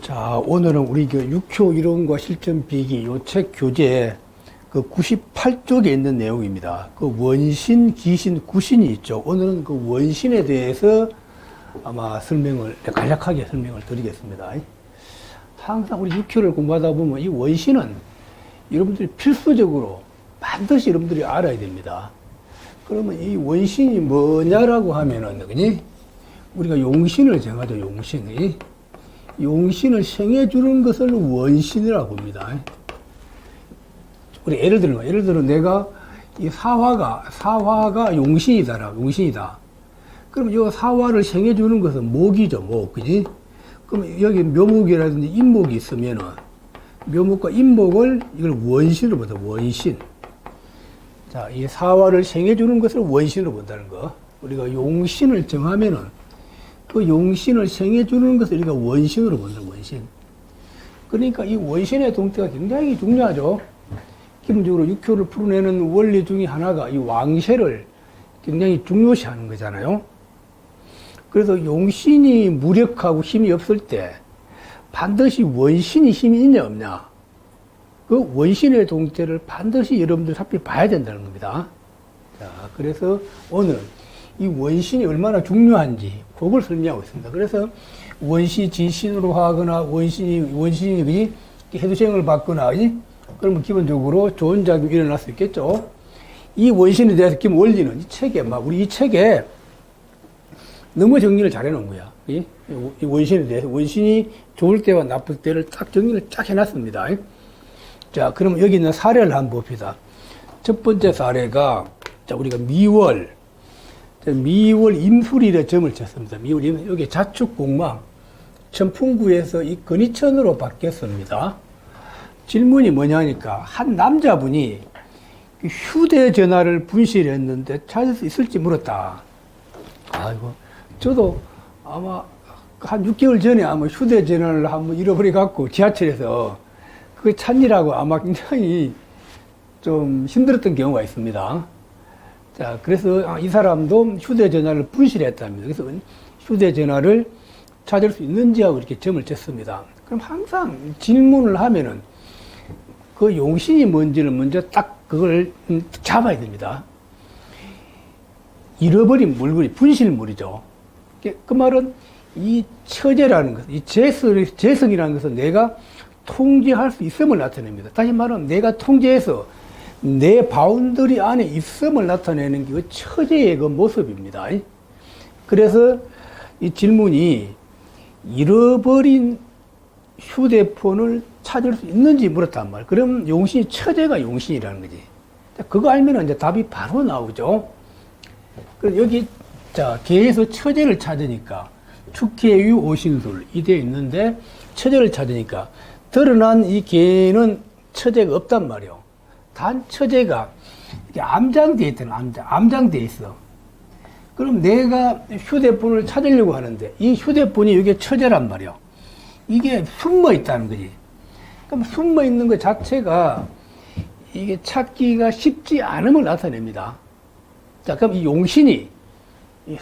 자, 오늘은 우리 그 육효 이론과 실전 비기 요 책 교재 그 98쪽에 있는 내용입니다. 그 원신, 기신, 구신이 있죠. 오늘은 그 원신에 대해서 아마 간략하게 설명을 드리겠습니다. 항상 우리 육효를 공부하다 보면 이 원신은 여러분들이 필수적으로 반드시 여러분들이 알아야 됩니다. 그러면 이 원신이 뭐냐라고 하면은, 그니? 우리가 용신을 정하죠, 용신이. 용신을 생해주는 것을 원신이라고 봅니다. 우리 예를 들어 내가 이 사화가 용신이다. 그럼 이 사화를 생해주는 것은 목이죠, 목. 그지? 그럼 여기 묘목이라든지 인목이 있으면은 묘목과 인목을 이걸 원신으로 본다, 원신. 자, 이 사화를 생해주는 것을 원신으로 본다는 거. 우리가 용신을 정하면은 그 용신을 생해주는 것을 우리가 원신으로 본다, 원신. 그러니까 이 원신의 동태가 굉장히 중요하죠. 기본적으로 육효를 풀어내는 원리 중에 하나가 이 왕세를 굉장히 중요시하는 거잖아요. 그래서 용신이 무력하고 힘이 없을 때 반드시 원신이 힘이 있냐 없냐, 그 원신의 동태를 반드시 여러분들 살펴봐야 된다는 겁니다. 자, 그래서 오늘은 이 원신이 얼마나 중요한지 그걸 설명하고 있습니다. 그래서 원시 지신으로 하거나 원신이 해두생을 받거나, 그러면 기본적으로 좋은 작용이 일어날 수 있겠죠. 이 원신에 대해서 기본 원리는 이 책에 너무 정리를 잘 해놓은 거야. 이 원신에 대해서 원신이 좋을 때와 나쁠 때를 딱 정리를 쫙 해놨습니다. 자, 그러면 여기 있는 사례를 한번 봅시다. 첫 번째 사례가, 자, 우리가 미월 임술일에 점을 쳤습니다. 여기 자축공망 천풍구에서 이 근위천으로 바뀌었습니다. 질문이 뭐냐니까, 한 남자분이 휴대전화를 분실했는데 찾을 수 있을지 물었다. 아이고, 저도 아마 한 6개월 전에 아마 휴대전화를 한번 잃어버려갖고 지하철에서 그거 찾느라고 아마 굉장히 좀 힘들었던 경우가 있습니다. 자, 그래서 이 사람도 휴대전화를 분실했답니다. 그래서 휴대전화를 찾을 수 있는지 하고 이렇게 점을 쳤습니다. 그럼 항상 질문을 하면은 그 용신이 뭔지를 먼저 딱 그걸 잡아야 됩니다. 잃어버린 물건이 분실물이죠. 그 말은 이 처제라는 것, 이 재성이라는 것은 내가 통제할 수 있음을 나타냅니다. 다시 말하면 내가 통제해서 내 바운더리 안에 있음을 나타내는 게 그 처제의 그 모습입니다. 그래서 이 질문이 잃어버린 휴대폰을 찾을 수 있는지 물었단 말이에요. 그럼 용신이 처제가 용신이라는 거지. 그거 알면 이제 답이 바로 나오죠. 그래서 여기, 자, 개에서 처제를 찾으니까 축해유 오신술 이 되어 있는데 처제를 찾으니까 드러난 이 개는 처제가 없단 말이에요. 단 처제가 이렇게 암장되어 있다는, 암장되어 있어. 그럼 내가 휴대폰을 찾으려고 하는데 이 휴대폰이 여기에 처제란 말이에요. 이게 숨어 있다는 거지. 그럼 숨어 있는 것 자체가 이게 찾기가 쉽지 않음을 나타냅니다. 자, 그럼 이 용신이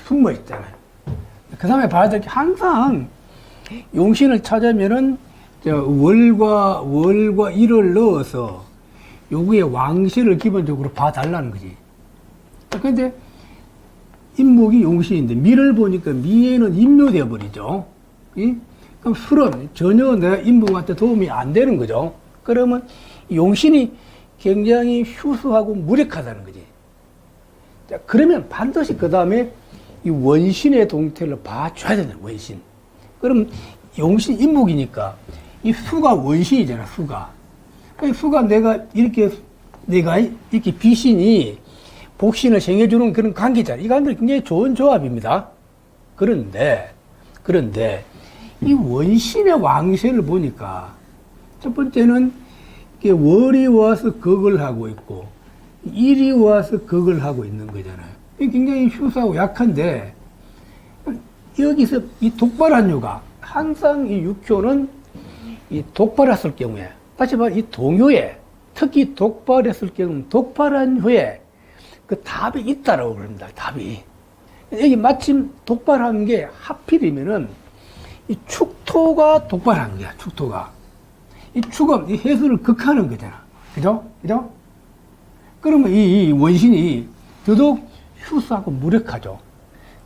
숨어 있잖아요. 그 다음에 봐야 될 게, 항상 용신을 찾으면은 월과 일을 넣어서 요구의 왕실을 기본적으로 봐달라는 거지. 근데 인목이 용신인데 미를 보니까 미에는 인묘되어 버리죠. 그럼 술은 전혀 내 인목한테 도움이 안 되는 거죠. 그러면 용신이 굉장히 휴수하고 무력하다는 거지. 자, 그러면 반드시 그 다음에 이 원신의 동태를 봐줘야 되는 원신. 그럼 용신 인목이니까 이 수가 원신이잖아, 수가. 수가 내가 이렇게 비신이 복신을 생해주는 그런 관계잖아. 이 관계는 굉장히 좋은 조합입니다. 그런데 이 원신의 왕세를 보니까 첫 번째는 월이 와서 극을 하고 있고 일이 와서 극을 하고 있는 거잖아요. 굉장히 휴수하고 약한데 여기서 이 독발한유가 항상 이 육효는 이 독발했을 경우에, 다시 말해 이 동요에 특히 독발했을 경우 독발한 후에 그 답이 있다라고 그럽니다. 답이. 여기 마침 독발한 게 하필이면은 이 축토가 독발하는 거야, 축토가. 이 축은 이 해수를 극하는 거잖아. 그죠? 그죠? 그러면 이 원신이 더더욱 휴수하고 무력하죠.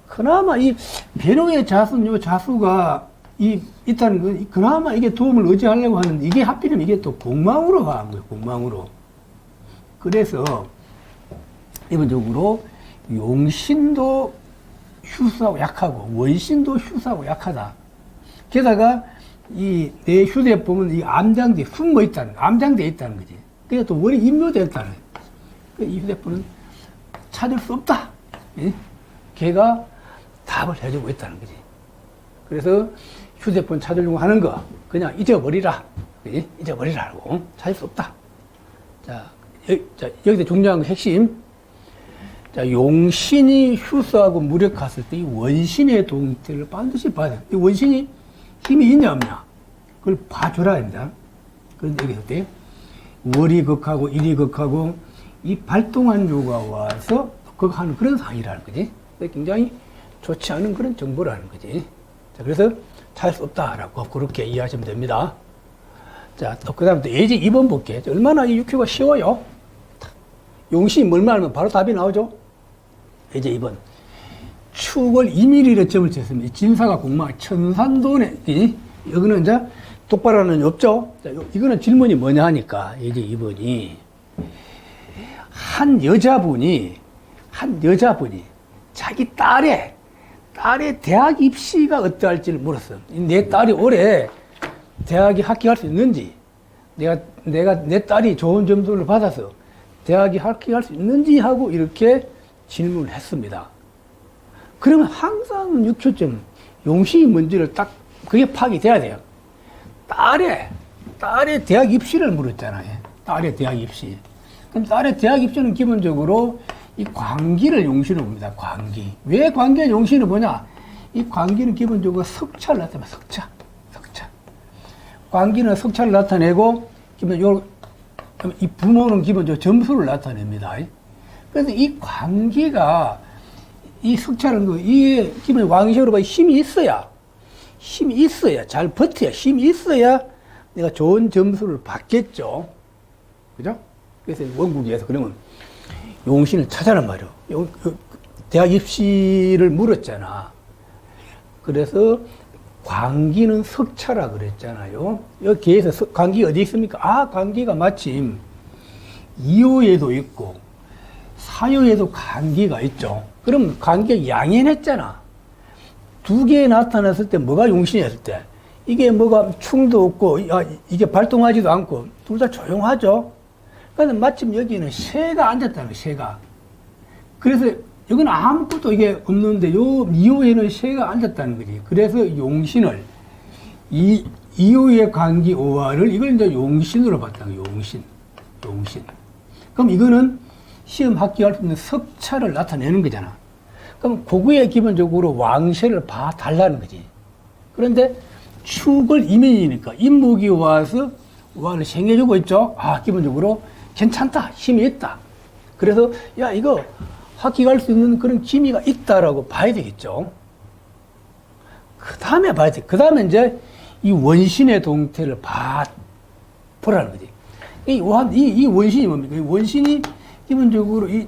그나마 이 배룡의 자수는 요 자수가 있다는 건 그나마 이게 도움을 의지하려고 하는데 이게 하필이면 이게 또 공망으로 가는 거예요, 공망으로. 그래서 기본적으로 용신도 휴수하고 약하고 원신도 휴수하고 약하다. 게다가 이 내 휴대폰은 이 암장대에 숨어 있다는, 암장대에 있다는 거지. 그게 또 원이 임묘되어 있다는 거지. 이 휴대폰은 찾을 수 없다. 예? 걔가 답을 해주고 있다는 거지. 그래서 휴대폰 찾으려고 하는 거 그냥 잊어버리라. 예? 잊어버리라고. 찾을 수 없다. 자, 여기서 중요한 핵심. 자, 용신이 휴수하고 무력했을 때 이 원신의 동태를 반드시 봐야 돼. 이 원신이 힘이 있냐 없냐 그걸 봐줘라 합니다. 그런데 여기서 때 월이 극하고 일이 극하고 이 발동한 조가 와서 극하는 그런 상황이라는 거지. 굉장히 좋지 않은 그런 정보라는 거지. 자, 그래서 찾을 수 없다라고 그렇게 이해하시면 됩니다. 자, 또 그 다음에 또 예제 2번 볼게. 얼마나 이 육효가 쉬워요. 용신이 뭘만 하면 바로 답이 나오죠. 예제 2번. 축을 2mm의 점을 쳤으면 진사가 공망 천산도네. 여기는 이제 똑바로는 없죠. 자, 이거는 질문이 뭐냐 하니까 예제 2번이 한 여자분이 자기 딸의 대학 입시가 어떠할지를 물었어. 내 딸이 올해 대학에 합격할 수 있는지, 내가 내 딸이 좋은 점수를 받아서 대학에 합격할 수 있는지 하고 이렇게 질문을 했습니다. 그러면 항상 6초점 용신이 뭔지를 딱 그게 파악이 돼야 돼요. 딸의 대학 입시를 물었잖아요. 딸의 대학 입시. 그럼 딸의 대학 입시는 기본적으로 이 관기를 용신으로 봅니다. 관기. 왜 관기가 용신을 보냐? 이 관기는 기본적으로 석차를 나타냅니다. 석차. 관기는 석차를 나타내고 기본적으로 이 부모는 기본적으로 점수를 나타냅니다. 그래서 이 관기가 이 석차는 이게 기본 왕시로 봐 힘이 있어야 잘 버텨야 힘이 있어야 내가 좋은 점수를 받겠죠. 그죠? 그래서 원국에서 그러면 용신을 찾아란 말이요. 대학 입시를 물었잖아. 그래서 관기는 석차라 그랬잖아요. 여기에서 관기 어디 있습니까? 아, 관기가 마침 이호에도 있고 사요에도 관기가 있죠. 그럼 관기가 양연했잖아. 두 개 나타났을 때 뭐가 용신이었을 때 이게 뭐가 충도 없고 이게 발동하지도 않고 둘 다 조용하죠. 그런데 마침 여기는 새가 앉았다는 거예요. 새가. 그래서 여기는 아무것도 이게 없는데 요 이후에는 새가 앉았다는 거지. 그래서 용신을 이후의 관기 오화를 이걸 이제 용신으로 봤다는 거예요. 용신. 그럼 이거는 시험 합격할 수 있는 석차를 나타내는 거잖아. 그럼 그거에 기본적으로 왕세를 봐달라는 거지. 그런데 축을 이민이니까 인목이 와서 왕을 생겨주고 있죠. 아, 기본적으로 괜찮다. 힘이 있다. 그래서 야, 이거 합격할 수 있는 그런 기미가 있다라고 봐야 되겠죠. 그 다음에 봐야 돼. 그 다음에 이제 이 원신의 동태를 보라는 거지. 이 원신이 뭡니까? 이 원신이 기본적으로 이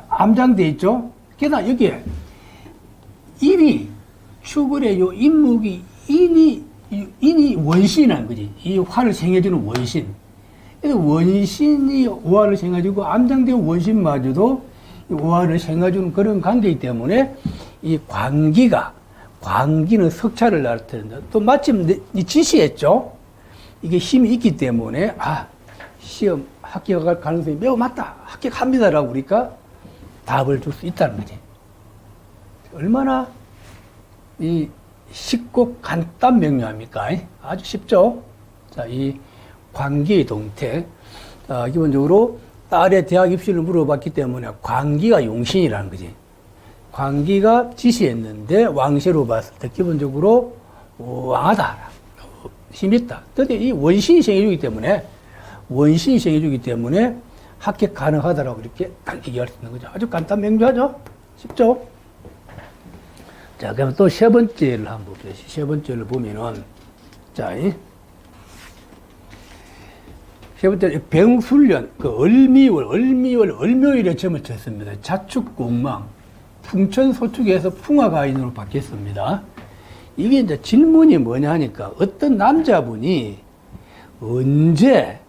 암장돼 있죠. 게다가 여기에 인이 축을의 요 인목이 인이 원신이라는 거지. 이 화를 생해주는 원신. 그래서 원신이 오화를 생해주고 암장된 원신마저도 오화를 생해주는 그런 관계이기 때문에 이 관기는 석차를 나타낸다. 또 마침 지시했죠. 이게 힘이 있기 때문에 시험 합격할 가능성이 매우 많다. 합격합니다라고 그러니까 답을 줄 수 있다는 거지. 얼마나 쉽고 간단 명료합니까? 아주 쉽죠? 자, 이 관기의 동태. 기본적으로 딸의 대학 입시를 물어봤기 때문에 관기가 용신이라는 거지. 관기가 지시했는데 왕세로 봤을 때 기본적으로 왕하다. 힘이 있다. 근데 이 원신이 생겨주기 때문에 합격 가능하다라고 이렇게 딱 얘기할 수 있는 거죠. 아주 간단 명료하죠? 쉽죠? 자, 그럼 또 세 번째를 한번 봅시다. 세 번째를 보면은, 자, 세 번째, 병술년, 을묘일에 점을 쳤습니다. 자축공망, 풍천소축에서 풍화가인으로 바뀌었습니다. 이게 이제 질문이 뭐냐 하니까, 어떤 남자분이 언제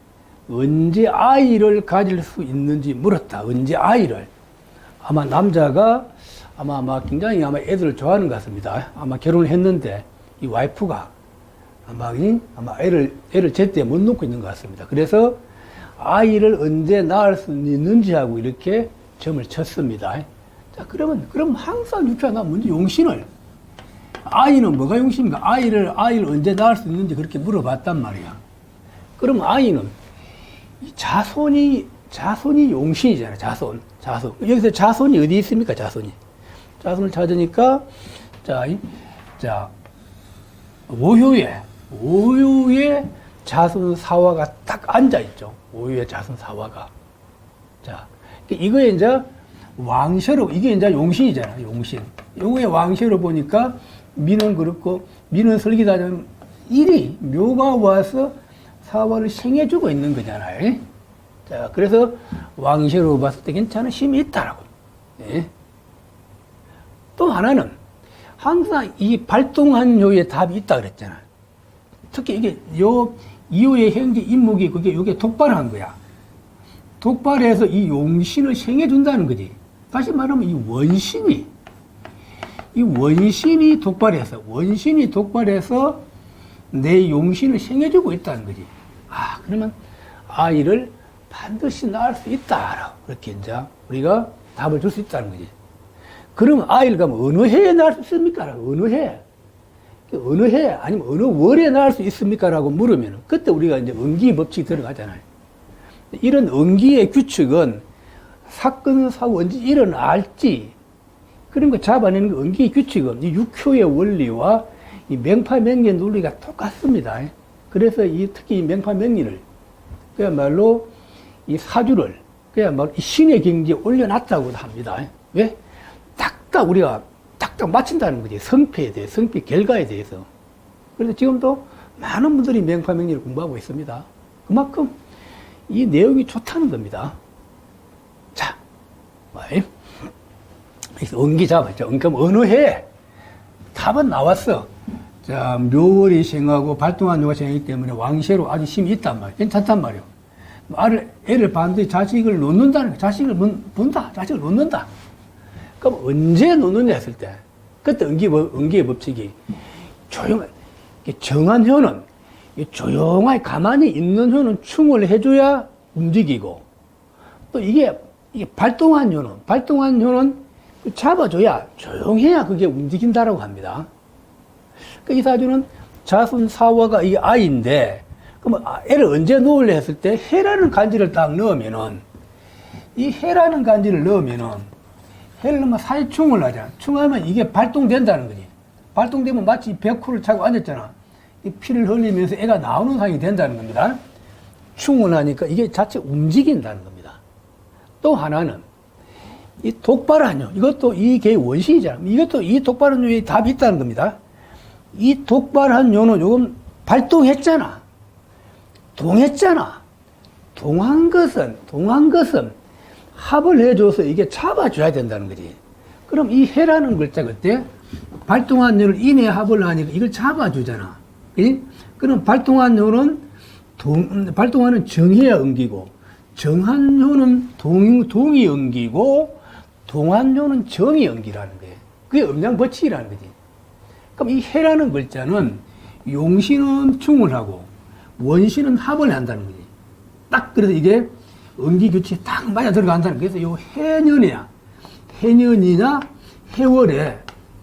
아이를 가질 수 있는지 물었다. 언제 아이를. 아마 남자가 아마 굉장히 애들을 좋아하는 것 같습니다. 아마 결혼을 했는데, 이 와이프가 아마 애를 제때 못 놓고 있는 것 같습니다. 그래서 아이를 언제 낳을 수 있는지 하고 이렇게 점을 쳤습니다. 자, 그럼 항상 유추하나 먼저 용신을. 아이는 뭐가 용신입니까? 아이를 언제 낳을 수 있는지 그렇게 물어봤단 말이야. 그럼 아이는 자손이 용신이잖아요. 자손. 여기서 자손이 어디 있습니까? 자손을 찾으니까, 자, 오효에 자손 사화가 딱 앉아있죠. 오효에 자손 사화가. 자, 이거에 이제 왕셔로, 이게 이제 용신이잖아요. 용신. 요거에 왕셔로 보니까 민은 그렇고, 민은 설기다면 일이 묘가 와서 사화를 생해주고 있는 거잖아요. 자, 그래서 왕셔로 봤을 때 괜찮은 힘이 있다라고. 예. 또 하나는 항상 이 발동한 요에 답이 있다 그랬잖아요. 특히 이게 이후의 행지 임목이 요게 독발한 거야. 독발해서 이 용신을 생해준다는 거지. 다시 말하면 이 원신이 독발해서 내 용신을 생해주고 있다는 거지. 아, 그러면 아이를 반드시 낳을 수 있다라고 그렇게 이제 우리가 답을 줄 수 있다는 거지. 그럼 아이를 가면 어느 해에 낳을 수 있습니까? 어느 해? 아니면 어느 월에 낳을 수 있습니까? 라고 물으면 그때 우리가 이제 응기 법칙이 들어가잖아요. 이런 응기의 규칙은 사건, 사고 언제 일어날지 그런 거 잡아내는 그 응기의 규칙은 이 육효의 원리와 이 명파명리의 논리가 똑같습니다. 그래서 특히 이 명파명리를 그야말로 이 사주를 그야말로 이 신의 경지에 올려놨다고 합니다. 왜? 우리가 딱딱 맞춘다는 거지. 성패에 대해, 성패 결과에 대해서. 그래서 지금도 많은 분들이 명파명리를 공부하고 있습니다. 그만큼 이 내용이 좋다는 겁니다. 자, 응기 잡았죠. 그럼 어느 해? 답은 나왔어. 자, 묘월이 생하고 발동한 요가 생하기 때문에 왕세로 아주 힘이 있단 말이야. 괜찮단 말이야. 애를 반드시 자식을 놓는다는 거야. 자식을 놓는다. 그럼 언제 놓느냐 했을 때, 그때 응기의 법칙이 정한 효는, 조용하게 가만히 있는 효는 충을 해줘야 움직이고, 또 이게 발동한 효는 잡아줘야, 조용해야 그게 움직인다라고 합니다. 이 사주는 자손 사화가 이 아이인데, 그럼 애를 언제 놓으려 했을 때, 해라는 간지를 딱 넣으면은, 해를 넣으면 사이충을 하잖아. 충하면 이게 발동된다는 거지. 발동되면 마치 백호를 차고 앉았잖아. 이 피를 흘리면서 애가 나오는 상황이 된다는 겁니다. 충을 하니까 이게 자체 움직인다는 겁니다. 또 하나는 이 독발한 요. 이것도 이게 원신이잖아. 이것도 이 독발한 요에 답이 있다는 겁니다. 이 독발한 요는 요금 발동했잖아. 동했잖아. 동한 것은 합을 해줘서 이게 잡아줘야 된다는 거지. 그럼 이 해라는 글자가 어때? 발동한 요를 인해 합을 하니까 이걸 잡아주잖아. 그치? 그럼 발동한 요는 발동하는 정해야 응기고, 정한 요는 동이 응기고, 동한 요는 정이 응기라는 거예요. 그게 음양법칙이라는 거지. 그럼 이 해라는 글자는 용신은 충을 하고, 원신은 합을 한다는 거지. 딱 그래서 이게 응기 규칙이 딱 맞아 들어간다는 거예요. 그래서 요 해년이나 해월에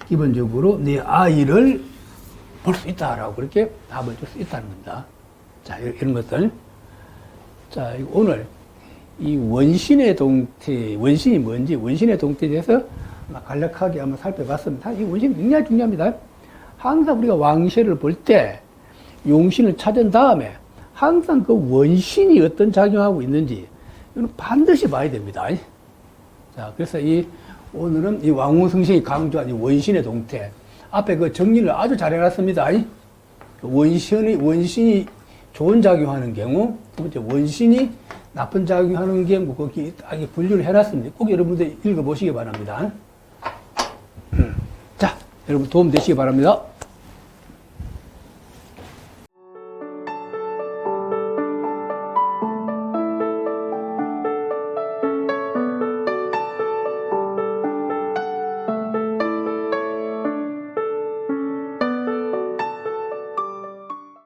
기본적으로 내 아이를 볼 수 있다라고 그렇게 답을 줄 수 있다는 겁니다. 자, 이런 것들. 자, 오늘 이 원신의 동태, 원신이 뭔지, 원신의 동태에 대해서 간략하게 한번 살펴봤습니다. 이 원신이 굉장히 중요합니다. 항상 우리가 왕세를 볼 때 용신을 찾은 다음에 항상 그 원신이 어떤 작용하고 있는지 이건 반드시 봐야 됩니다. 자, 그래서 이 오늘은 이 왕후성신이 강조한 이 원신의 동태. 앞에 그 정리를 아주 잘 해놨습니다. 원신이 좋은 작용하는 경우, 두 번째 원신이 나쁜 작용하는 경우, 거기 딱 분류를 해놨습니다. 꼭 여러분들 읽어보시기 바랍니다. 자, 여러분 도움 되시기 바랍니다.